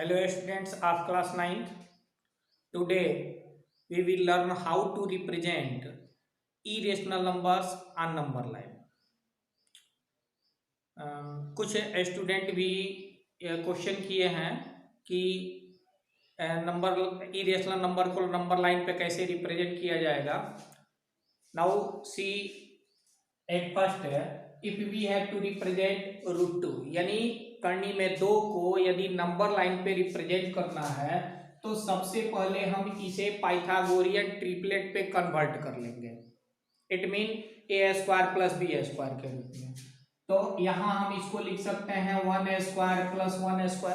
Hello students of class 9th. Today we will learn how to represent irrational numbers on number line. कुछ student भी question किए हैं कि number irrational number को number line पे कैसे रिप्रेजेंट किया जाएगा. Now see at first if we have to represent √2 यानी करनी में 2 को यदि नंबर लाइन पे रिप्रेजेंट करना है तो सबसे पहले हम इसे पाइथागोरियन ट्रिपलेट पे कन्वर्ट कर लेंगे. It mean a² plus b² के रूप में. तो यहां हम इसको लिख सकते हैं 1a² प्लस 1a².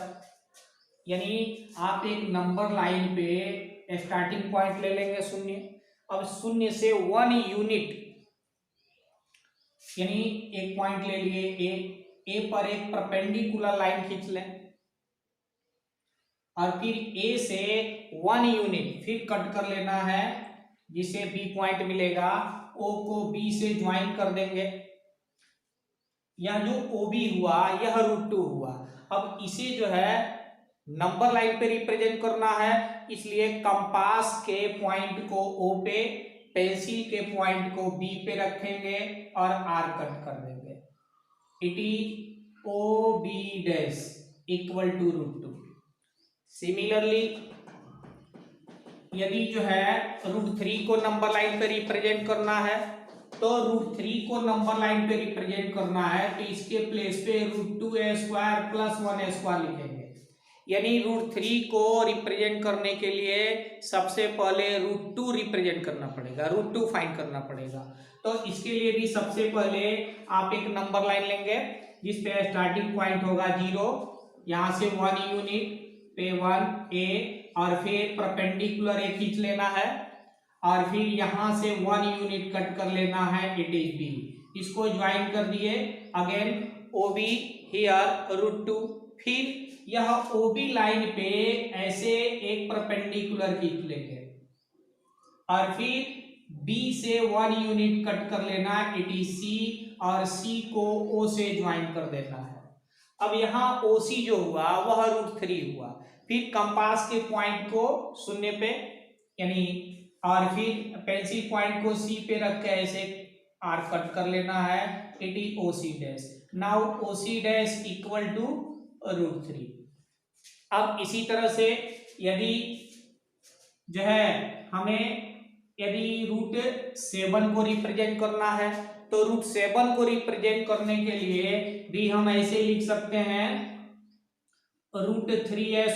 यानी आप एक नंबर लाइन पे स्टार्टिंग पॉइंट ले लेंगे 0. अब 0 से 1 यूनिट यानी एक पॉइंट ले लिए ए पर एक परपेंडिकुलर लाइन खींच लें और फिर ए से 1 यूनिट फिर कट कर लेना है जिसे बी पॉइंट मिलेगा. ओ को बी से ज्वाइन कर देंगे. यह जो ओ बी हुआ यह √2 हुआ. अब इसे जो है नंबर लाइन पे रिप्रेजेंट करना है इसलिए कंपास के पॉइंट को ओ पे, पेंसिल के पॉइंट को बी पे रखेंगे और आर कट कर देंगे. It is O B dash equal to √2. Similarly यदि जो है √3 को नंबर लाइन पे रिप्रेजेंट करना है तो √3 को नंबर लाइन पे रिप्रेजेंट करना है तो इसके प्लेस पे √2a² प्लस 1a² लिखेंगे. यानी √3 को रिप्रेजेंट करने के लिए सबसे पहले √2 रिप्रेजेंट करना पड़ेगा, √2 फाइंड करना पड़ेगा. तो इसके लिए भी सबसे पहले आप एक नंबर लाइन लेंगे जिसपे स्टार्टिंग पॉइंट होगा 0, यहां से 1 यूनिट पे 1 ए और फिर परपेंडिकुलर ए खींच लेना है और फिर यहां से 1 यूनिट कट कर लेना है. It is B. इसको ज्वाइन कर दिए. Again O B here √2. फिर यह ओ बी लाइन पे ऐसे एक परपेंडिकुलर खींच लेंगे और फिर B से 1 यूनिट कट कर लेना. इट इज सी और C को O से ज्वाइन कर देना है. अब यहाँ OC जो हुआ वह √3 हुआ. फिर कंपास के पॉइंट को 0 पे यानी और फिर पेंसिल पॉइंट को C पे रख के ऐसे R कट कर लेना है. It is OC dash. Now OC dash equal to √3. अब इसी तरह से यदि जो है हमें यदि √7 को रिप्रेजेंट करना है तो √7 को रिप्रेजेंट करने के लिए भी हम ऐसे लिख सकते हैं √3a²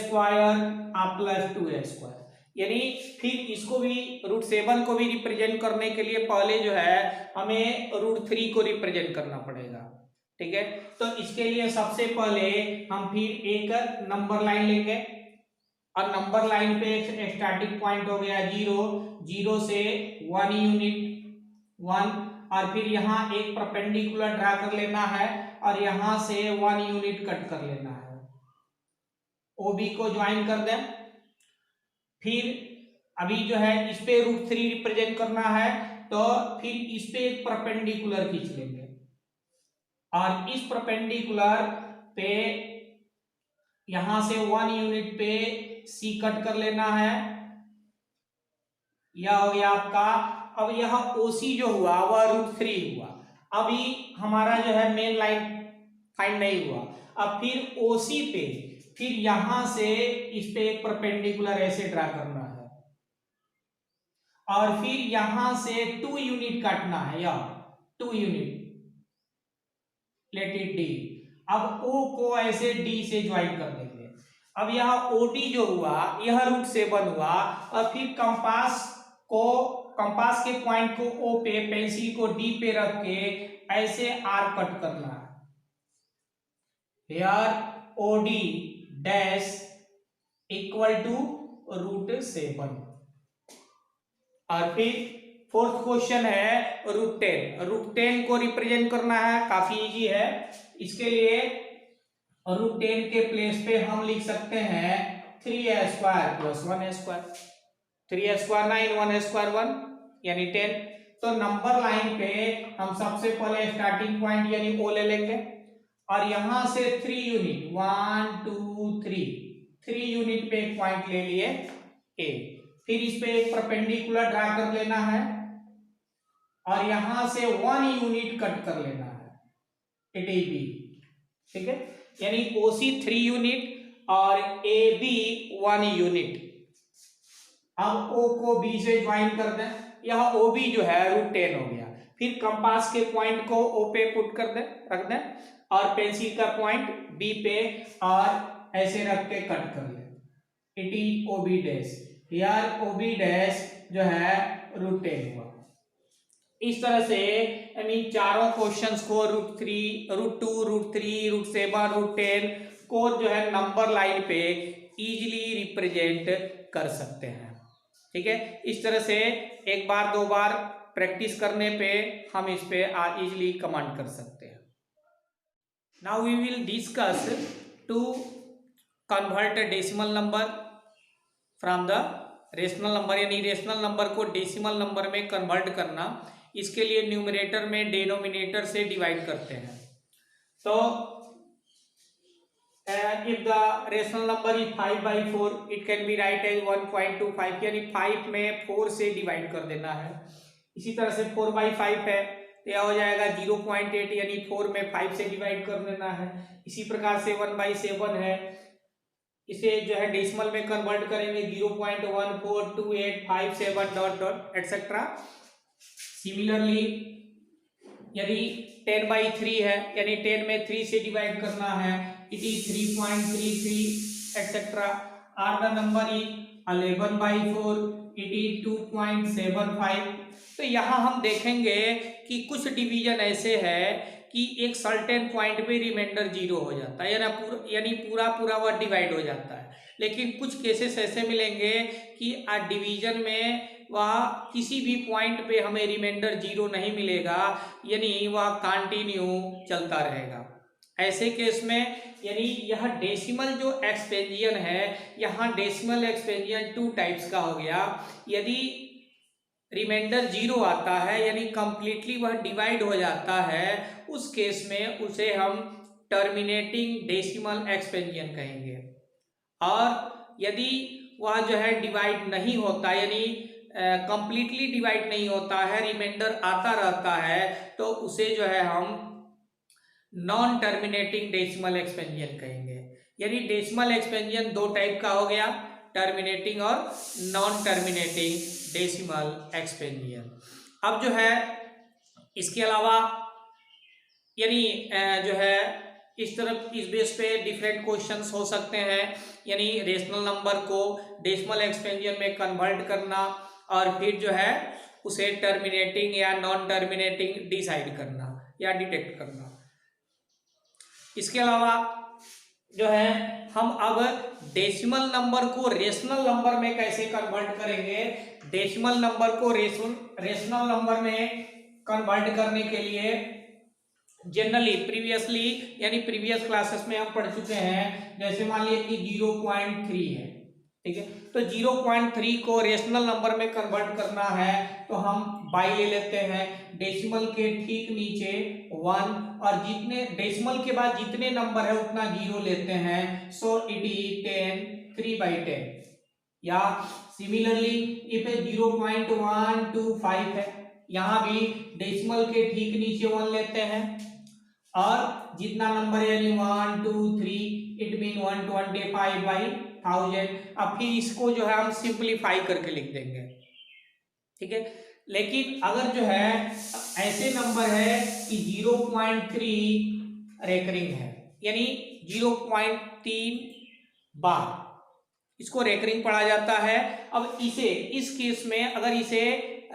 प्लस 2a². यानी फिर इसको भी √7 को भी रिप्रेजेंट करने के लिए पहले जो है हमें √3 को रिप्रेजेंट करना पड़ेगा. ठीक है. तो इसके लिए सबसे पहले हम फिर एक नंबर लाइन लेंगे और नंबर लाइन पे एक स्टार्टिंग पॉइंट हो गया 0 से 1 यूनिट 1 और फिर यहाँ एक परपेंडिकुलर ड्रा कर लेना है और यहाँ से 1 यूनिट कट कर लेना है. OB को ज्वाइन कर दें. फिर अभी जो है इस पे √3 रिप्रेजेंट करना है तो फिर इस पे एक परपेंडिकुलर खींच लेंगे और इस परपेंडिकुलर पे यहां से 1 यूनिट पे C कट कर लेना है. यह हो गया आपका. अब यह OC जो हुआ वह √3 हुआ. अभी हमारा जो है मेन लाइन फाइंड नहीं हुआ. अब फिर OC पे फिर यहां से इस पे एक परपेंडिकुलर ऐसे ड्रा करना है और फिर यहां से 2 यूनिट काटना है या 2 यूनिट. Let it D. अब O को ऐसे D से ज्वाइन कर देंगे. अब यह OD जो हुआ यह √7 हुआ और फिर कंपास के पॉइंट को O पे, पेंसिल को D पे रख के ऐसे R कट करना है. Here OD dash equal to √7. और फिर फोर्थ क्वेश्चन है √10 को रिप्रेजेंट करना है. काफी इजी है. इसके लिए √10 के प्लेस पे हम लिख सकते हैं 3a² plus 1a². 3a² 9, 1a² 1 यानी 10. तो नंबर लाइन पे हम सबसे पहले स्टार्टिंग पॉइंट यानी O ले लेंगे और यहां से 3 यूनिट 1 2 3 3 यूनिट पे एक पॉइंट ले लिए ए, फिर इस पे एक परपेंडिकुलर ड्रा कर लेना है और यहां से 1 यूनिट कट कर लेना है, इट इज बी। ठीक है, यानी ओसी 3 यूनिट और ए बी 1 यूनिट। अब ओ को बी से ज्वाइन कर दें, यह ओ बी जो है √10 हो गया। फिर कंपास के पॉइंट को ओ पे पुट कर दें, रख दें, और पेंसिल का पॉइंट बी पे और ऐसे रख के कट कर लें, it is O B dash. यार ओ बी डैश जो है √10 हुआ। इस तरह से यानी चारों क्वेश्चंस को √3, √2, √3, √7, √10 को जो है नंबर लाइन पे इजीली रिप्रेजेंट कर सकते हैं। ठीक है, इस तरह से एक बार दो बार प्रैक्टिस करने पे हम इस पे इजीली कमांड कर सकते हैं। Now we will discuss to convert decimal number from the rational number, यानी रेशनल नंबर को डेसिमल नंबर में कन्वर्ट करना। इसके लिए न्यूमरेटर में डिनोमिनेटर से डिवाइड करते हैं। तो if the rational number is 5/4 it can be write as 1.25, यानी 5 में 4 से डिवाइड कर देना है। इसी तरह से 4/5 है तो यह हो जाएगा 0.8, यानी 4 में 5 से डिवाइड कर देना है। इसी प्रकार से 1/7 है, इसे जो है डेसिमल में कन्वर्ट करेंगे 0.142857 डॉट डॉट एटसेट्रा। सिमिलरली यदि 10/3 है, यानी 10 में 3 से डिवाइड करना है, it is 3.33 etc. or the number is 11/4, it is 2.75। तो यहाँ हम देखेंगे कि कुछ डिवीजन ऐसे है कि एक सर्टेन पॉइंट पे रिमाइंडर 0 हो जाता है, यानी पूरा वह डिवाइड हो जाता है। लेकिन कुछ केसेस ऐसे मिलेंगे कि डिवीजन में वह किसी भी पॉइंट पे हमें रिमाइंडर 0 नहीं मिलेगा, यानी वह कंटिन्यू चलता रहेगा। ऐसे केस में यानी यह डेसिमल जो एक्सपेंशन है, यहाँ डेसिमल एक्सपेंशन 2 टाइप्स का हो गया। यदि रिमाइंडर 0 आता है यानी कंप्लीटली वह डिवाइड हो जाता है, उस केस में उसे हम टर्मिनेटिंग डेसिमल एक्सपेंशन कहेंगे। और यदि वह जो है डिवाइड नहीं होता, यानी कंप्लीटली डिवाइड नहीं होता है, रिमाइंडर आता रहता है, तो उसे जो है हम नॉन टर्मिनेटिंग डेसिमल एक्सपेंशन कहेंगे। यानी डेसिमल एक्सपेंशन 2 टाइप का हो गया, टर्मिनेटिंग और नॉन टर्मिनेटिंग डेसिमल एक्सपेंशन। अब जो है इसके अलावा यानी जो है इस तरफ इस बेस पे डिफरेंट क्वेश्चंस हो सकते हैं, यानी रेशनल नंबर को डेसिमल एक्सपेंशन में कन्वर्ट करना और फिर जो है उसे टर्मिनेटिंग या नॉन टर्मिनेटिंग डिसाइड करना या डिटेक्ट करना। इसके अलावा जो है हम अब डेसिमल नंबर को रेशनल नंबर में कैसे कन्वर्ट करेंगे। डेसिमल नंबर को रेशनल नंबर में कन्वर्ट करने के लिए जनरली प्रीवियसली यानी प्रीवियस क्लासेस में हम पढ़ चुके हैं, जैसे मान लिया कि 0.3 है, ठीक है, तो 0.3 को रेशनल नंबर में कन्वर्ट करना है तो हम बाई ले लेते हैं, डेसिमल के ठीक नीचे 1 और जितने डेसिमल के बाद जितने नंबर है उतना 0 लेते हैं, सो इट इज 10 3/10। या सिमिलरली इफ 0.125 है, यहाँ भी डेसिमल के ठीक नीचे 1 लेते हैं और जितना नंबर है यानी 1 2 3 इट मीन 125/1000। अब फिर इसको जो है हम सिंपलीफाई करके लिख देंगे, ठीक है। लेकिन अगर जो है ऐसे नंबर है कि 0.3 रेकरिंग है, यानी 0.3 बार इसको रेकरिंग पढ़ा जाता है। अब इसे इस केस में अगर इसे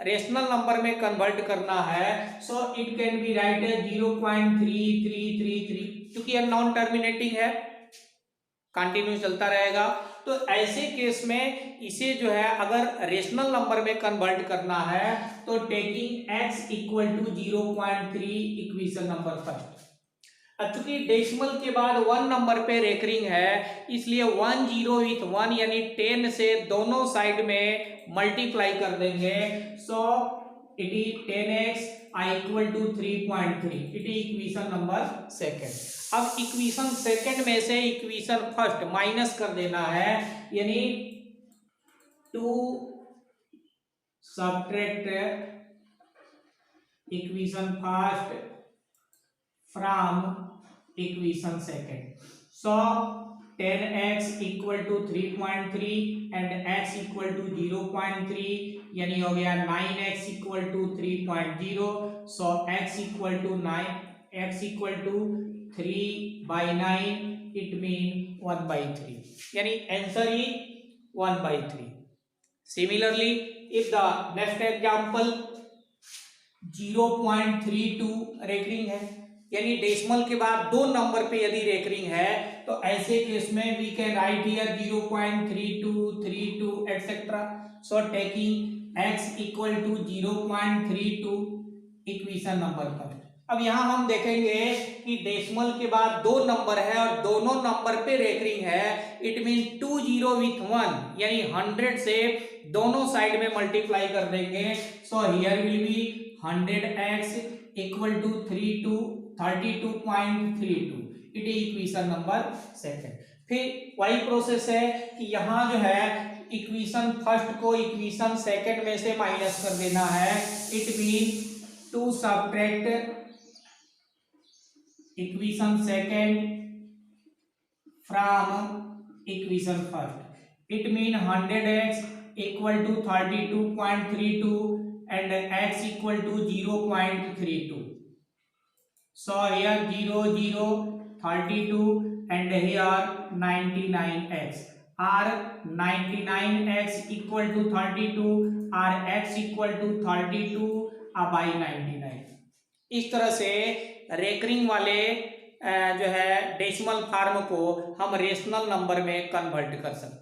रेशनल नंबर में कन्वर्ट करना है, so it can be write as 0.3333, क्योंकि यह नॉन टर्मिनेटिंग है, कंटिन्यू चलता रहेगा। तो ऐसे केस में इसे जो है अगर रेशनल नंबर में कन्वर्ट करना है तो taking x equal to 0.3 equation number first. अब चूंकि डेसिमल के बाद 1 नंबर पे रेकरिंग है, इसलिए 1 0 विथ 1 यानी 10 से दोनों साइड में मल्टीप्लाई कर देंगे, so it is 10x I equal to 3.3. it is equation number second. अब इक्वेशन सेकंड में से इक्वेशन फर्स्ट माइनस कर देना है, यानी to subtract equation first from equation second. So 10x equal to 3.3 and x equal to 0.3, यानी हो गया 9x equal to 3.0। So x equal to 3/9, it mean 1/3, यानी आंसर ही 1/3। Similarly if the next example 0.32 recurring है, यानी decimal के बाद दो नंबर पे यदि रेकरिंग है, तो ऐसे केस में we can write here 0.32 32 etcetera. So taking x equal to 0.32 equation number पर। अब यहां हम देखेंगे कि डेसिमल के बाद दो नंबर है और दोनों नंबर पे रेकरिंग है, इट मीन 2 0 विथ 1, यानी 100 से दोनों साइड में मल्टीप्लाई कर देंगे। So here will be 100x equal to 32.32, it is equation number second. फिर वही प्रोसेस है कि यहाँ जो है इक्वेशन फर्स्ट को इक्वेशन सेकंड में से माइनस कर देना है, it mean to subtract equation second from equation first, it mean 100x equal to 32.32 and x equal to 0.32. So here 0 0 32 and here 99x, or 99x equal to 32 or x equal to 32 by 99। इस तरह से recurring वाले जो है decimal form को हम rational number में convert कर सकते हैं।